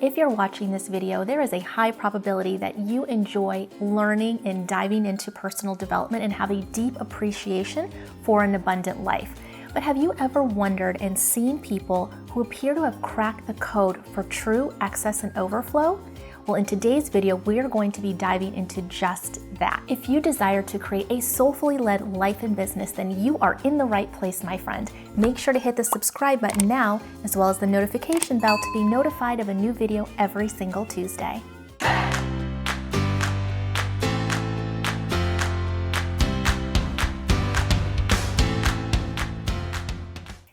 If you're watching this video, there is a high probability that you enjoy learning and diving into personal development and have a deep appreciation for an abundant life. But have you ever wondered and seen people who appear to have cracked the code for true excess and overflow? Well, in today's video, we're going to be diving into just that. If you desire to create a soulfully led life and business, then you are in the right place, my friend. Make sure to hit the subscribe button now, as well as the notification bell to be notified of a new video every single Tuesday.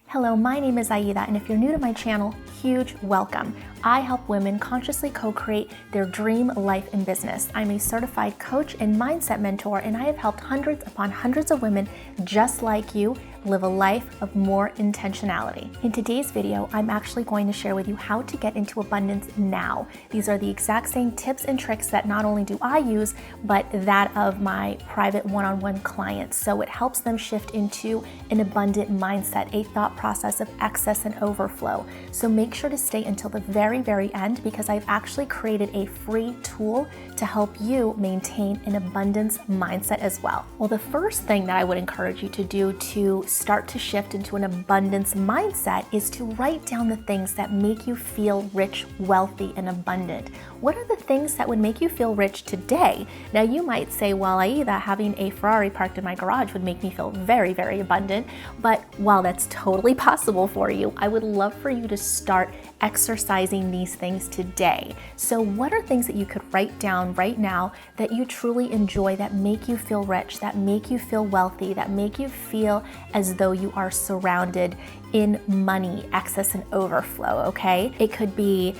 Hello, my name is Aida, and if you're new to my channel, huge welcome. I help women consciously co-create their dream life and business. I'm a certified coach and mindset mentor, and I have helped hundreds upon hundreds of women just like you live a life of more intentionality. In today's video, I'm actually going to share with you how to get into abundance now. These are the exact same tips and tricks that not only do I use, but that of my private one-on-one clients. So it helps them shift into an abundant mindset, a thought process of excess and overflow. So make sure to stay until the very end, because I've actually created a free tool to help you maintain an abundance mindset as well. Well, the first thing that I would encourage you to do to start to shift into an abundance mindset is to write down the things that make you feel rich, wealthy, and abundant. What are the things that would make you feel rich today? Now you might say, well, Aida, having a Ferrari parked in my garage would make me feel very abundant. But while that's totally possible for you, I would love for you to start exercising these things today. So what are things that you could write down right now that you truly enjoy, that make you feel rich, that make you feel wealthy, that make you feel as though you are surrounded in money, excess, and overflow, okay? It could be,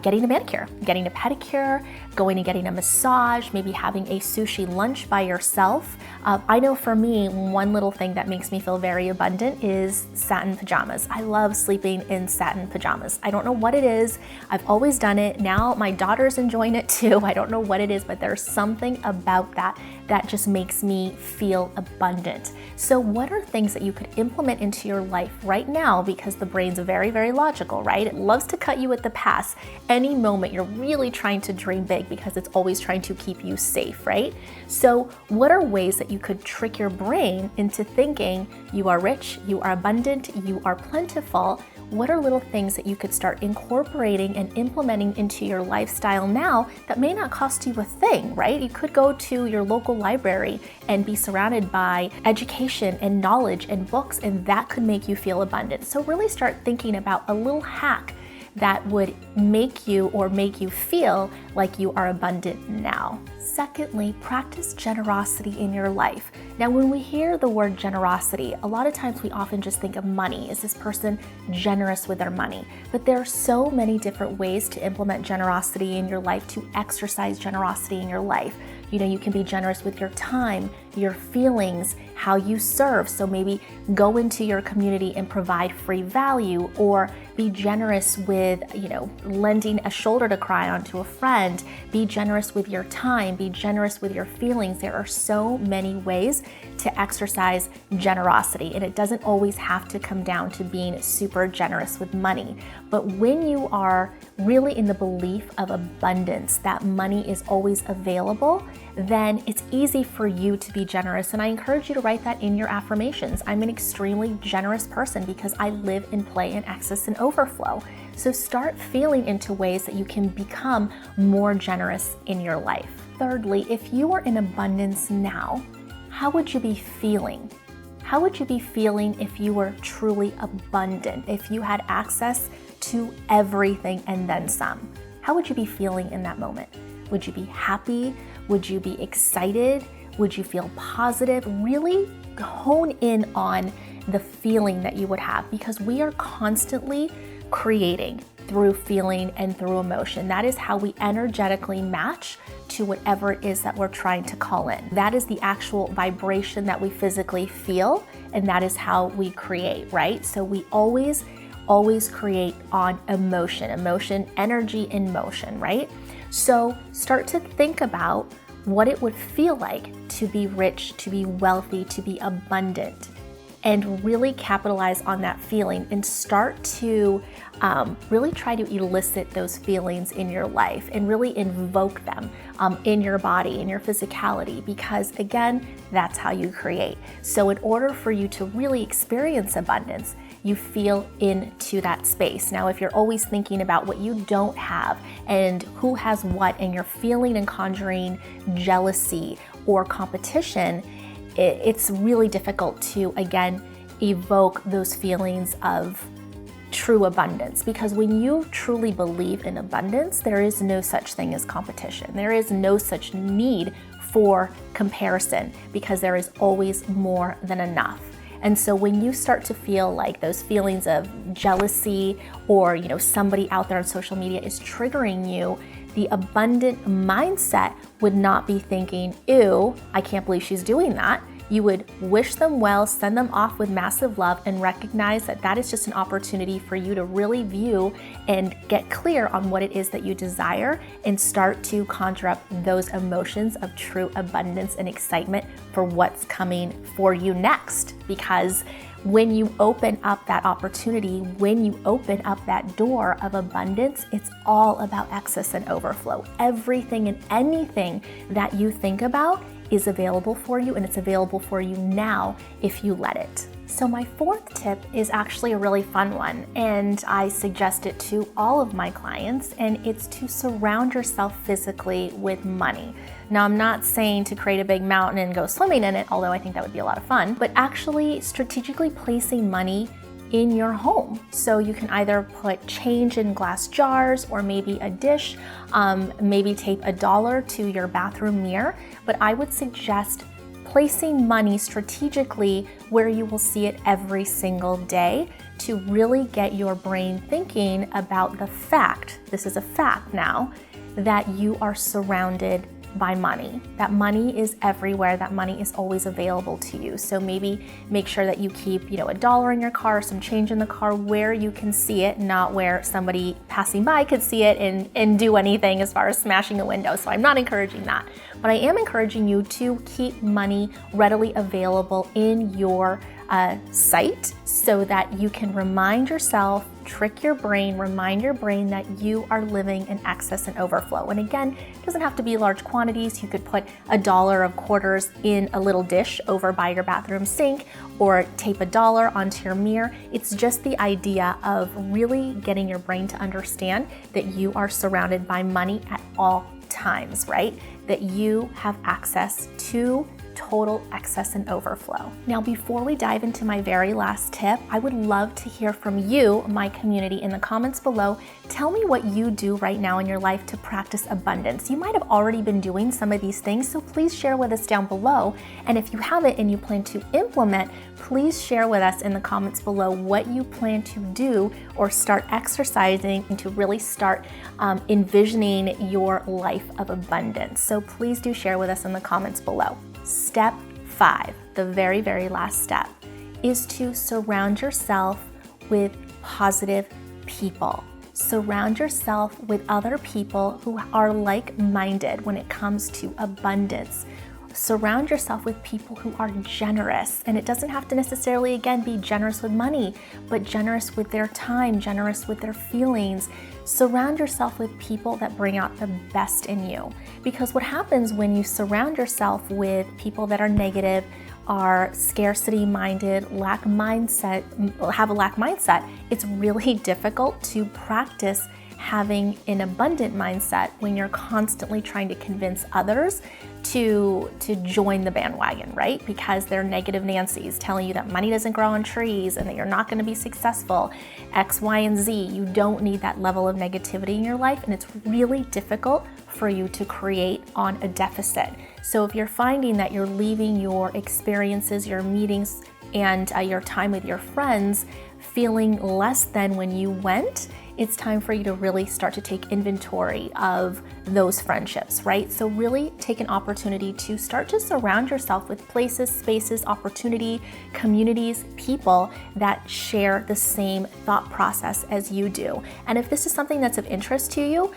getting a manicure, getting a pedicure, going and getting a massage, maybe having a sushi lunch by yourself. I know for me, one little thing that makes me feel very abundant is satin pajamas. I love sleeping in satin pajamas. I don't know what it is. I've always done it. Now my daughter's enjoying it too. I don't know what it is, but there's something about that just makes me feel abundant. So what are things that you could implement into your life right now? Because the brain's very logical, right? It loves to cut you at the pass. Any moment you're really trying to dream big because it's always trying to keep you safe, right? So what are ways that you could trick your brain into thinking you are rich, you are abundant, you are plentiful? What are little things that you could start incorporating and implementing into your lifestyle now that may not cost you a thing, right? You could go to your local library and be surrounded by education and knowledge and books, and that could make you feel abundant. So really start thinking about a little hack that would make you feel like you are abundant now. Secondly, practice generosity in your life. Now, when we hear the word generosity, a lot of times we often just think of money. Is this person generous with their money? But there are so many different ways to implement generosity in your life, to exercise generosity in your life. You can be generous with your time, your feelings, how you serve. So maybe go into your community and provide free value, or be generous with, lending a shoulder to cry on to a friend. Be generous with your time, be generous with your feelings. There are so many ways to exercise generosity, and it doesn't always have to come down to being super generous with money. But when you are really in the belief of abundance, that money is always available, then it's easy for you to be generous. And I encourage you to write that in your affirmations. I'm an extremely generous person because I live in play and excess and overflow. So start feeling into ways that you can become more generous in your life. Thirdly, if you are in abundance now, how would you be feeling? How would you be feeling if you were truly abundant, if you had access to everything and then some? How would you be feeling in that moment? Would you be happy? Would you be excited? Would you feel positive? Really hone in on the feeling that you would have, because we are constantly creating through feeling and through emotion. That is how we energetically match to whatever it is that we're trying to call in. That is the actual vibration that we physically feel, and that is how we create, right? So we always create on emotion, energy in motion, right? So start to think about what it would feel like to be rich, to be wealthy, to be abundant. and really capitalize on that feeling and start to really try to elicit those feelings in your life and really invoke them in your body, in your physicality, because again, that's how you create. So in order for you to really experience abundance, you feel into that space. Now, if you're always thinking about what you don't have and who has what, and you're feeling and conjuring jealousy or competition, it's really difficult to, again, evoke those feelings of true abundance. Because when you truly believe in abundance, there is no such thing as competition. There is no such need for comparison, because there is always more than enough. And so when you start to feel like those feelings of jealousy, or somebody out there on social media is triggering you, the abundant mindset would not be thinking, ew, I can't believe she's doing that. You would wish them well, send them off with massive love, and recognize that that is just an opportunity for you to really view and get clear on what it is that you desire, and start to conjure up those emotions of true abundance and excitement for what's coming for you next. Because when you open up that opportunity, when you open up that door of abundance, it's all about excess and overflow. Everything and anything that you think about is available for you, and it's available for you now if you let it. So my fourth tip is actually a really fun one, and I suggest it to all of my clients, and it's to surround yourself physically with money. Now, I'm not saying to create a big mountain and go swimming in it, although I think that would be a lot of fun, but actually strategically placing money in your home. So you can either put change in glass jars, or maybe a dish, maybe tape $1 to your bathroom mirror. But I would suggest placing money strategically where you will see it every single day, to really get your brain thinking about the fact, this is a fact now, that you are surrounded by money. That money is everywhere. That money is always available to you. So maybe make sure that you keep, $1 in your car, some change in the car, where you can see it, not where somebody passing by could see it and do anything as far as smashing a window. So I'm not encouraging that. But I am encouraging you to keep money readily available in your site, so that you can remind yourself, trick your brain, remind your brain that you are living in excess and overflow. And again, it doesn't have to be large quantities. You could put $1 of quarters in a little dish over by your bathroom sink, or tape $1 onto your mirror. It's just the idea of really getting your brain to understand that you are surrounded by money at all times, right? That you have access to total excess and overflow. Now, before we dive into my very last tip, I would love to hear from you, my community, in the comments below. Tell me what you do right now in your life to practice abundance. You might have already been doing some of these things, so please share with us down below. And if you haven't and you plan to implement, please share with us in the comments below what you plan to do or start exercising, and to really start envisioning your life of abundance. So please do share with us in the comments below. Step 5, the very, very last step, is to surround yourself with positive people. Surround yourself with other people who are like-minded when it comes to abundance. Surround yourself with people who are generous. And it doesn't have to necessarily, again, be generous with money, but generous with their time, generous with their feelings. Surround yourself with people that bring out the best in you. Because what happens when you surround yourself with people that are negative, are scarcity minded, have a lack mindset, it's really difficult to practice having an abundant mindset when you're constantly trying to convince others to join the bandwagon, right? Because they're negative Nancy's telling you that money doesn't grow on trees and that you're not going to be successful, X, Y, and Z. You don't need that level of negativity in your life, and it's really difficult for you to create on a deficit. So if you're finding that you're leaving your experiences, your meetings, and your time with your friends feeling less than when you went, it's time for you to really start to take inventory of those friendships, right? So really take an opportunity to start to surround yourself with places, spaces, opportunity, communities, people that share the same thought process as you do. And if this is something that's of interest to you,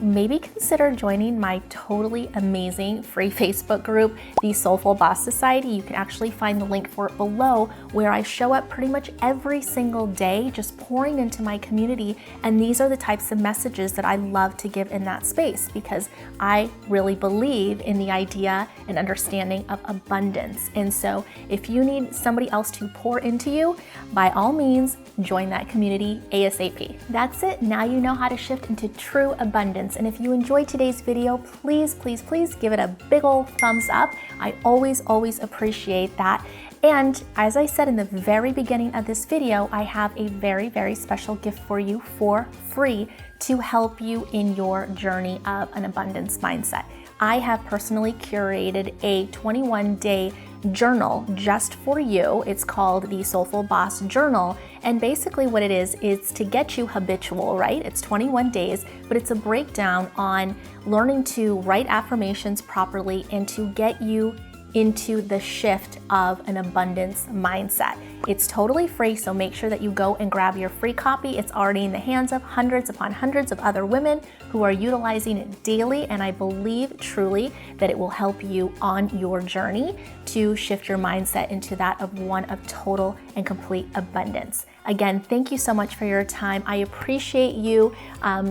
maybe consider joining my totally amazing free Facebook group, the Soulful Boss Society. You can actually find the link for it below, where I show up pretty much every single day, just pouring into my community. And these are the types of messages that I love to give in that space, because I really believe in the idea and understanding of abundance. And so if you need somebody else to pour into you, by all means, join that community ASAP. That's it. Now you know how to shift into true abundance. And if you enjoyed today's video, please, please, please give it a big ol' thumbs up. I always appreciate that. And as I said in the very beginning of this video, I have a very, very special gift for you for free to help you in your journey of an abundance mindset. I have personally curated a 21-day journal just for you. It's called the Soulful Boss Journal. And basically what it is to get you habitual, right? It's 21 days, but it's a breakdown on learning to write affirmations properly and to get you into the shift of an abundance mindset. It's totally free, so make sure that you go and grab your free copy. It's already in the hands of hundreds upon hundreds of other women who are utilizing it daily, and I believe truly that it will help you on your journey to shift your mindset into that of one of total and complete abundance. Again, thank you so much for your time. I appreciate you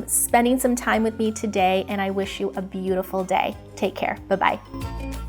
spending some time with me today, and I wish you a beautiful day. Take care. Bye-bye.